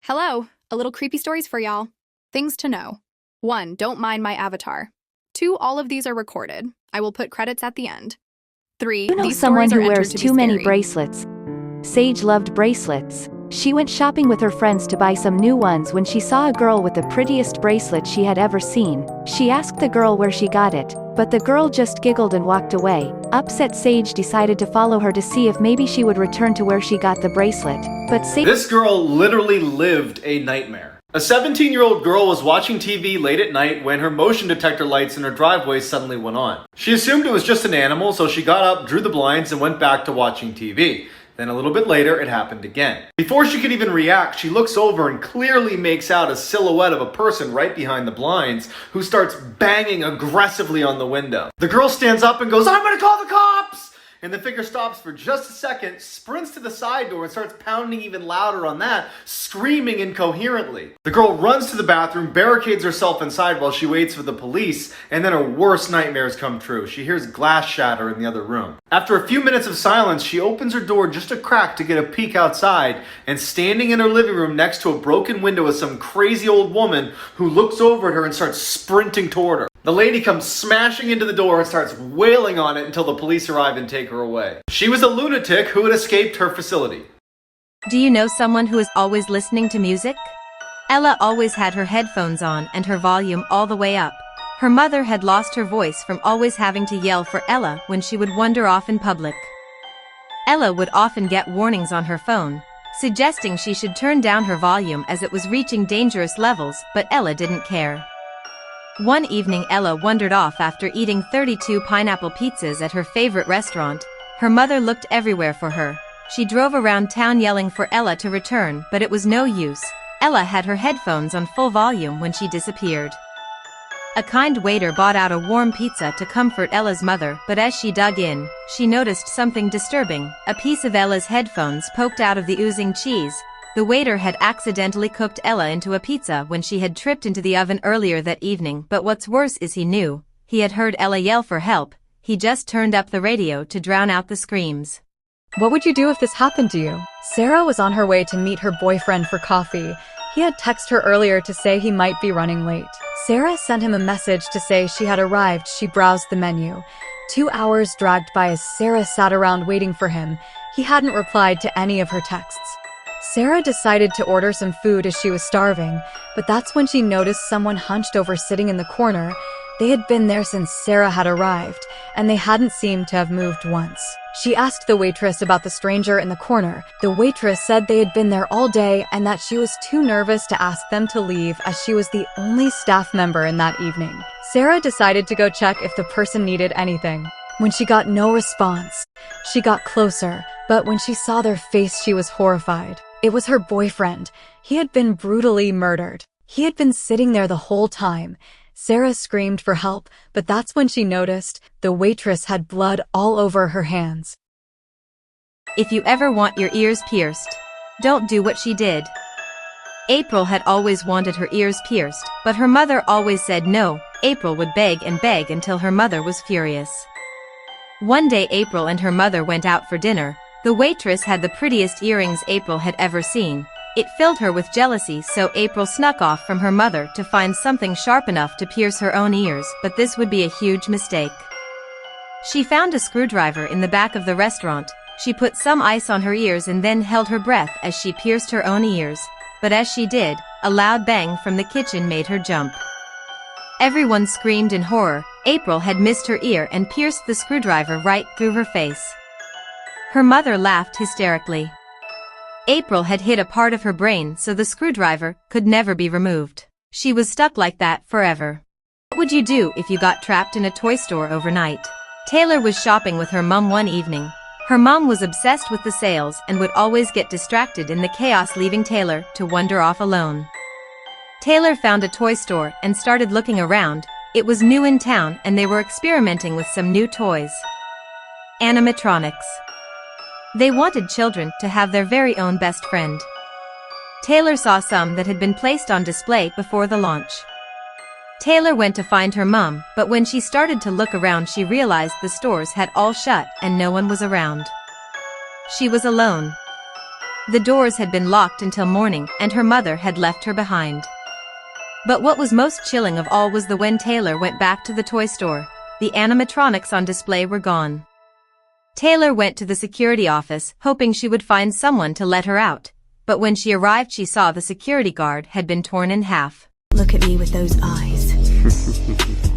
Hello, a little creepy stories for y'all. Things to know. 1. Don't mind my avatar. 2. All of these are recorded. I will put credits at the end. 3. You know These someone stories are who entered wears to be too many scary. bracelets. Sage loved bracelets. She went shopping with her friends to buy some new ones when she saw a girl with the prettiest bracelet she had ever seen. She asked the girl where she got it, but the girl just giggled and walked away. Upset, Sage decided to follow her to see if maybe she would return to where she got the bracelet. But Sage— This girl literally lived a nightmare. A 17-year-old girl was watching TV late at night when her motion detector lights in her driveway suddenly went on. She assumed it was just an animal, so she got up, drew the blinds, and went back to watching TV. Then a little bit later, it happened again. Before she could even react, she looks over and clearly makes out a silhouette of a person right behind the blinds who starts banging aggressively on the window. The girl stands up and goes, "I'm gonna call the cops!" And the figure stops for just a second, sprints to the side door and starts pounding even louder on that, screaming incoherently. The girl runs to the bathroom, barricades herself inside while she waits for the police, and then her worst nightmares come true. She hears glass shatter in the other room. After a few minutes of silence, she opens her door just a crack to get a peek outside, and standing in her living room next to a broken window is some crazy old woman who looks over at her and starts sprinting toward her. The lady comes smashing into the door and starts wailing on it until the police arrive and take her away. She was a lunatic who had escaped her facility. Do you know someone who is always listening to music? Ella always had her headphones on and her volume all the way up. Her mother had lost her voice from always having to yell for Ella when she would wander off in public. Ella would often get warnings on her phone, suggesting she should turn down her volume as it was reaching dangerous levels, but Ella didn't care. One evening Ella wandered off after eating 32 pineapple pizzas at her favorite restaurant. Her mother looked everywhere for her. She drove around town yelling for Ella to return, but it was no use. Ella had her headphones on full volume when she disappeared. A kind waiter brought out a warm pizza to comfort Ella's mother, but as she dug in, she noticed something disturbing. A piece of Ella's headphones poked out of the oozing cheese. The waiter had accidentally cooked Ella into a pizza when she had tripped into the oven earlier that evening, but what's worse is he knew. He had heard Ella yell for help. He just turned up the radio to drown out the screams. What would you do if this happened to you? Sarah was on her way to meet her boyfriend for coffee. He had texted her earlier to say he might be running late. Sarah sent him a message to say she had arrived. She browsed the menu. 2 hours dragged by as Sarah sat around waiting for him. He hadn't replied to any of her texts. Sarah decided to order some food as she was starving, but that's when she noticed someone hunched over sitting in the corner. They had been there since Sarah had arrived, and they hadn't seemed to have moved once. She asked the waitress about the stranger in the corner. The waitress said they had been there all day and that she was too nervous to ask them to leave as she was the only staff member in that evening. Sarah decided to go check if the person needed anything. When she got no response, she got closer, but when she saw their face, she was horrified. It was her boyfriend. He had been brutally murdered. He had been sitting there the whole time. Sarah screamed for help, but that's when she noticed the waitress had blood all over her hands. If you ever want your ears pierced, don't do what she did. April had always wanted her ears pierced, but her mother always said no. April would beg and beg until her mother was furious. One day April and her mother went out for dinner. The waitress had the prettiest earrings April had ever seen. It filled her with jealousy, so April snuck off from her mother to find something sharp enough to pierce her own ears, but this would be a huge mistake. She found a screwdriver in the back of the restaurant. She put some ice on her ears and then held her breath as she pierced her own ears. But as she did, a loud bang from the kitchen made her jump. Everyone screamed in horror. April had missed her ear and pierced the screwdriver right through her face. Her mother laughed hysterically. April had hit a part of her brain, so the screwdriver could never be removed. She was stuck like that forever. What would you do if you got trapped in a toy store overnight? Taylor was shopping with her mom one evening. Her mom was obsessed with the sales and would always get distracted in the chaos, leaving Taylor to wander off alone. Taylor found a toy store and started looking around. It was new in town and they were experimenting with some new toys. Animatronics. They wanted children to have their very own best friend. Taylor saw some that had been placed on display before the launch. Taylor went to find her mom, but when she started to look around she realized the stores had all shut and no one was around. She was alone. The doors had been locked until morning and her mother had left her behind. But what was most chilling of all was when Taylor went back to the toy store, the animatronics on display were gone. Taylor went to the security office, hoping she would find someone to let her out, but when she arrived she saw the security guard had been torn in half. Look at me with those eyes.